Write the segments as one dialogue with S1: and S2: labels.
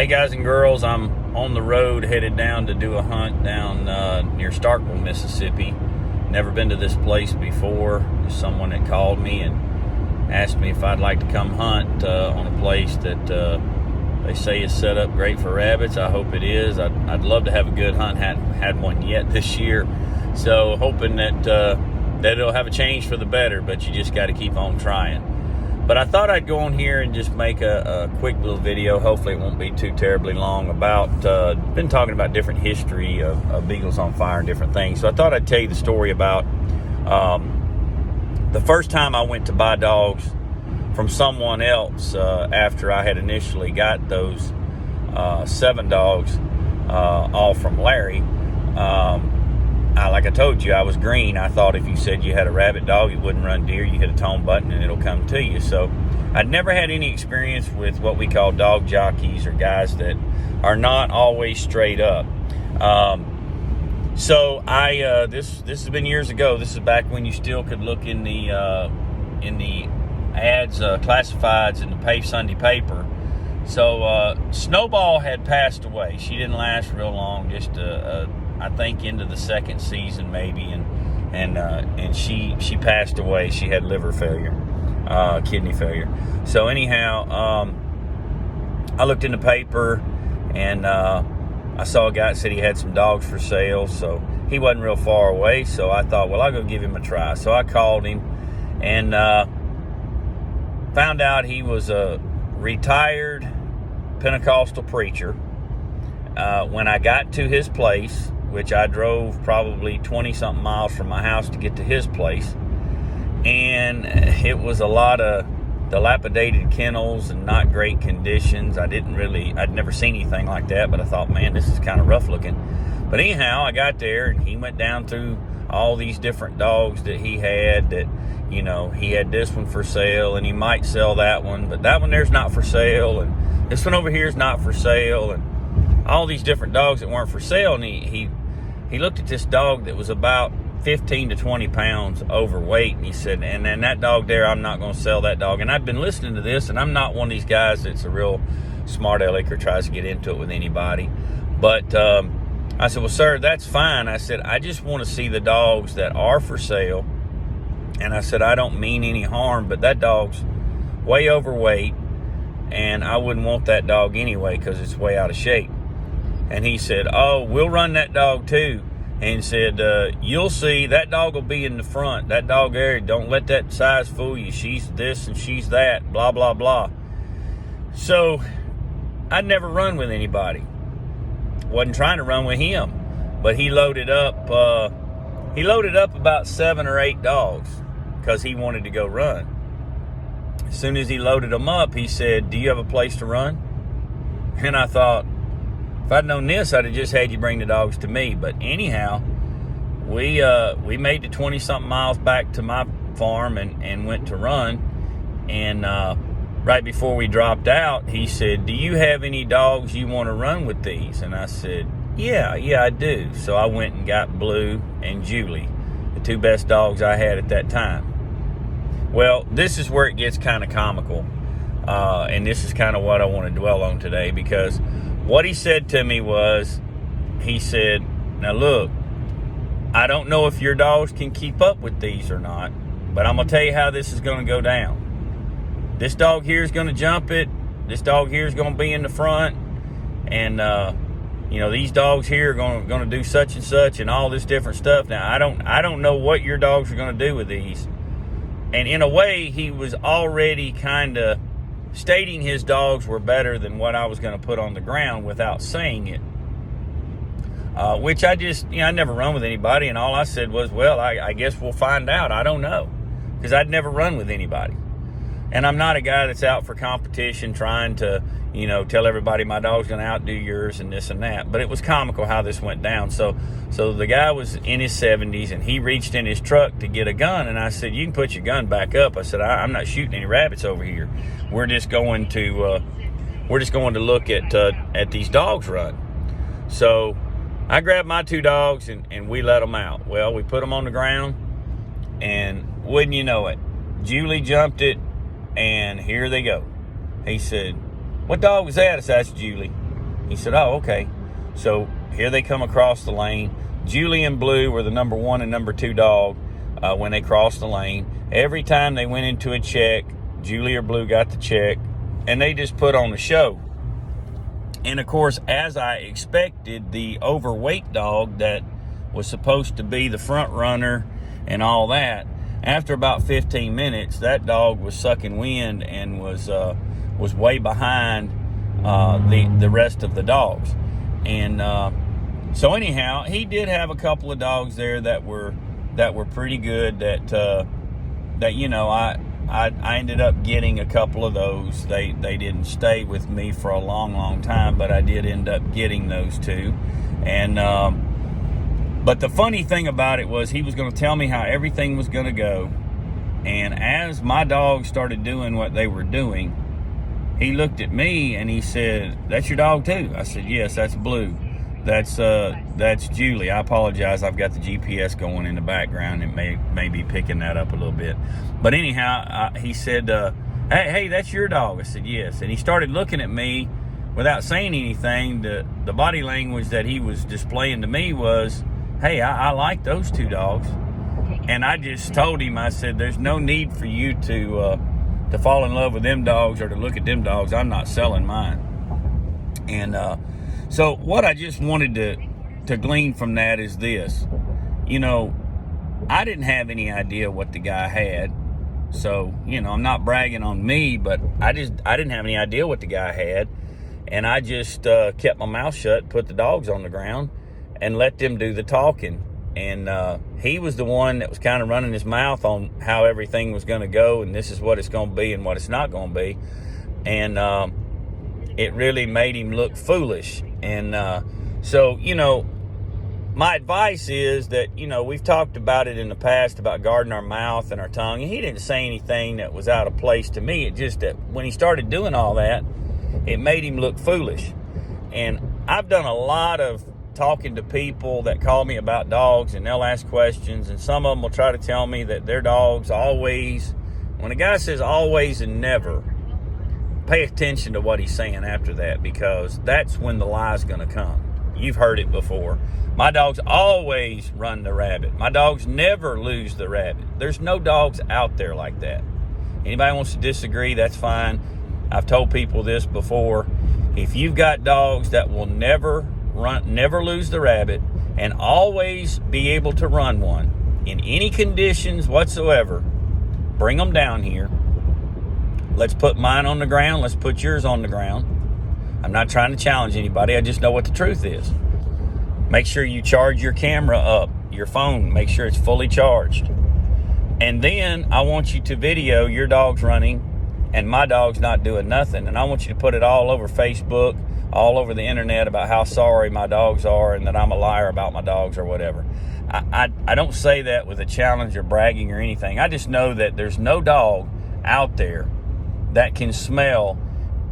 S1: guys and girls, I'm on the road headed down to do a hunt down near Starkville, Mississippi. Never been to this place before. There's someone that called me and asked me if I'd like to come hunt on a place that they say is set up great for rabbits. I hope it is. I'd love to have a good hunt. Hadn't had one yet this year, so hoping that it'll have a change for the better, but you just got to keep on trying. But I thought I'd go on here and just make a quick little video. Hopefully it won't be too terribly long about, been talking about different history of beagles on fire and different things. So I thought I'd tell you the story about the first time I went to buy dogs from someone else after I had initially got those 7 dogs all from Larry. Like I told you, I was green. I thought if you said you had a rabbit dog, it wouldn't run deer. You hit a tone button and it'll come to you. So I'd never had any experience with what we call dog jockeys, or guys that are not always straight up. So this has been years ago. This is back when you still could look in the ads, classifieds in the Sunday paper. So Snowball had passed away. She didn't last real long, just I think into the second season maybe, and she passed away. She had liver failure, kidney failure. So anyhow, I looked in the paper and I saw a guy that said he had some dogs for sale. So he wasn't real far away. So I thought, well, I'll go give him a try. So I called him and found out he was a retired Pentecostal preacher. When I got to his place, which I drove probably 20-something miles from my house to get to his place, and it was a lot of dilapidated kennels and not great conditions. I'd never seen anything like that, but I thought, man, this is kind of rough looking. But anyhow, I got there, and he went down through all these different dogs that he had that, you know, he had this one for sale, and he might sell that one, but that one there's not for sale, and this one over here is not for sale, and all these different dogs that weren't for sale. And he looked at this dog that was about 15 to 20 pounds overweight, and he said, and that dog there, I'm not going to sell that dog. And I'd been listening to this, and I'm not one of these guys that's a real smart aleck or tries to get into it with anybody. But I said, well, sir, that's fine. I said, I just want to see the dogs that are for sale. And I said, I don't mean any harm, but that dog's way overweight, and I wouldn't want that dog anyway because it's way out of shape. And he said, oh, we'll run that dog too. And said, you'll see, that dog will be in the front. That dog there, don't let that size fool you. She's this and she's that, blah, blah, blah. So I'd never run with anybody. Wasn't trying to run with him. But he loaded up about 7 or 8 dogs because he wanted to go run. As soon as he loaded them up, he said, do you have a place to run? And I thought, if I'd known this, I'd have just had you bring the dogs to me. But anyhow, we made the 20-something miles back to my farm and went to run. And right before we dropped out, he said, do you have any dogs you want to run with these? And I said, yeah, I do. So I went and got Blue and Julie, the 2 best dogs I had at that time. Well, this is where it gets kind of comical. And this is kind of what I want to dwell on today, because what he said to me was, he said, now look, I don't know if your dogs can keep up with these or not, but I'm going to tell you how this is going to go down. This dog here is going to jump it. This dog here is going to be in the front. And, you know, these dogs here are going to do such and such and all this different stuff. Now, I don't know what your dogs are going to do with these. And in a way, he was already kind of stating his dogs were better than what I was going to put on the ground without saying it. Which I never run with anybody, and all I said was, well, I guess we'll find out. I don't know, because I'd never run with anybody. And I'm not a guy that's out for competition trying to, you know, tell everybody my dog's going to outdo yours and this and that. But it was comical how this went down. So the guy was in his 70s, and he reached in his truck to get a gun. And I said, you can put your gun back up. I said, I'm not shooting any rabbits over here. We're just going to look at these dogs run. So I grabbed my 2 dogs and we let them out. Well, we put them on the ground, and wouldn't you know it, Julie jumped it, and here they go. He said, what dog was that? I said, that's Julie. He said, oh, okay. So here they come across the lane. Julie and Blue were the number 1 and number 2 dog when they crossed the lane. Every time they went into a check, Julie or Blue got the check, and they just put on a show. And of course, as I expected, the overweight dog that was supposed to be the front runner and all that, after about 15 minutes, that dog was sucking wind and was way behind the rest of the dogs. And so anyhow, he did have a couple of dogs there that were pretty good. That you know, I ended up getting a couple of those. They didn't stay with me for a long time, but I did end up getting those two. And but the funny thing about it was he was going to tell me how everything was going to go. And as my dogs started doing what they were doing, he looked at me and he said, "That's your dog too?" I said, "Yes, that's Blue. That's Julie. I apologize. I've got the GPS going in the background. It may be picking that up a little bit." But anyhow, he said, hey, that's your dog. I said, "Yes." And he started looking at me without saying anything. The body language that he was displaying to me was, "Hey, I like those 2 dogs." And I just told him, I said, "There's no need for you to fall in love with them dogs or to look at them dogs. I'm not selling mine." And so what I just wanted to glean from that is this. You know, I didn't have any idea what the guy had. So, you know, I'm not bragging on me, but I didn't have any idea what the guy had. And I just kept my mouth shut, put the dogs on the ground, and let them do the talking. And he was the one that was kind of running his mouth on how everything was going to go, and this is what it's going to be and what it's not going to be. And it really made him look foolish. And so, you know, my advice is that, you know, we've talked about it in the past about guarding our mouth and our tongue. And he didn't say anything that was out of place to me. It just that when he started doing all that, it made him look foolish. And I've done a lot of talking to people that call me about dogs, and they'll ask questions, and some of them will try to tell me that their dogs always, when a guy says always and never, pay attention to what he's saying after that, because that's when the lie's going to come. You've heard it before. My dogs always run the rabbit. My dogs never lose the rabbit. There's no dogs out there like that. Anybody wants to disagree, that's fine. I've told people this before. If you've got dogs that will never lose the rabbit and always be able to run one in any conditions whatsoever, bring them down here. Let's put mine on the ground. Let's put yours on the ground. I'm not trying to challenge anybody. I just know what the truth is. Make sure you charge your camera up, your phone. Make sure it's fully charged. And then I want you to video your dogs running and my dog's not doing nothing. And I want you to put it all over Facebook, all over the internet about how sorry my dogs are and that I'm a liar about my dogs or whatever. I don't say that with a challenge or bragging or anything. I just know that there's no dog out there that can smell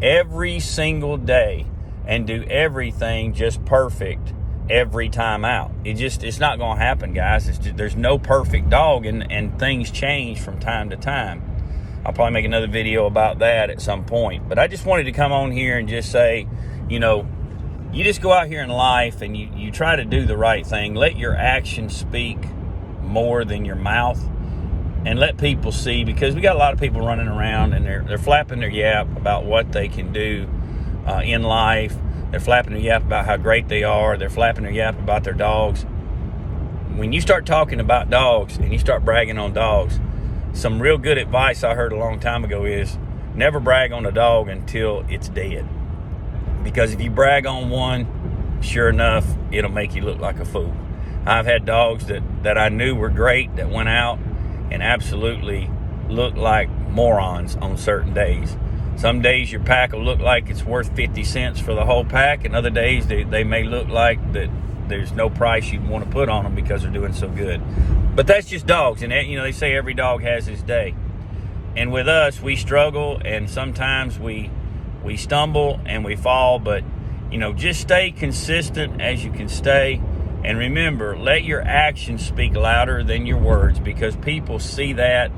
S1: every single day and do everything just perfect every time out. It's not going to happen, guys. There's no perfect dog, and things change from time to time. I'll probably make another video about that at some point. But I just wanted to come on here and just say, you know, you just go out here in life and you try to do the right thing. Let your actions speak more than your mouth. And let people see, because we got a lot of people running around and they're flapping their yap about what they can do in life. They're flapping their yap about how great they are. They're flapping their yap about their dogs. When you start talking about dogs and you start bragging on dogs, some real good advice I heard a long time ago is never brag on a dog until it's dead. Because if you brag on one, sure enough, it'll make you look like a fool. I've had dogs that I knew were great that went out and absolutely look like morons on certain days. Some days your pack will look like it's worth 50 cents for the whole pack, and other days they may look like that there's no price you'd want to put on them because they're doing so good. But that's just dogs, and you know, they say every dog has his day. And with us, we struggle, and sometimes we stumble and we fall, but you know, just stay consistent as you can stay. And remember, let your actions speak louder than your words, because people see that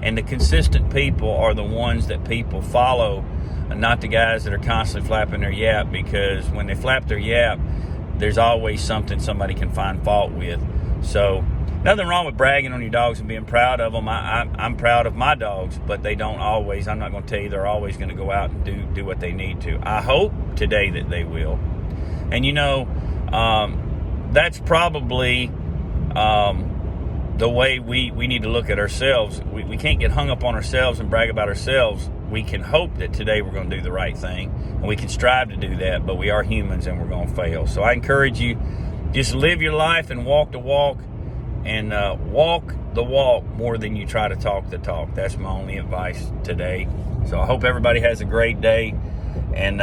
S1: And the consistent people are the ones that people follow, and not the guys that are constantly flapping their yap, because when they flap their yap, there's always something somebody can find fault with. So nothing wrong with bragging on your dogs and being proud of them. I'm proud of my dogs, but they don't always, I'm not going to tell you they're always going to go out and do what they need to. I hope today that they will. And you know, that's probably the way we need to look at ourselves. We can't get hung up on ourselves and brag about ourselves. We can hope that today we're going to do the right thing, and we can strive to do that, but we are humans and we're going to fail. So I encourage you, just live your life and walk the walk, and walk the walk more than you try to talk the talk. That's my only advice today. So I hope everybody has a great day. And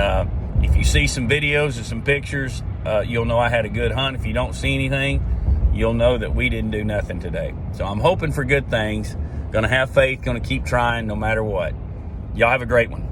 S1: if you see some videos and some pictures, you'll know I had a good hunt. If you don't see anything, you'll know that we didn't do nothing today. So I'm hoping for good things. Gonna have faith, gonna keep trying no matter what. Y'all have a great one.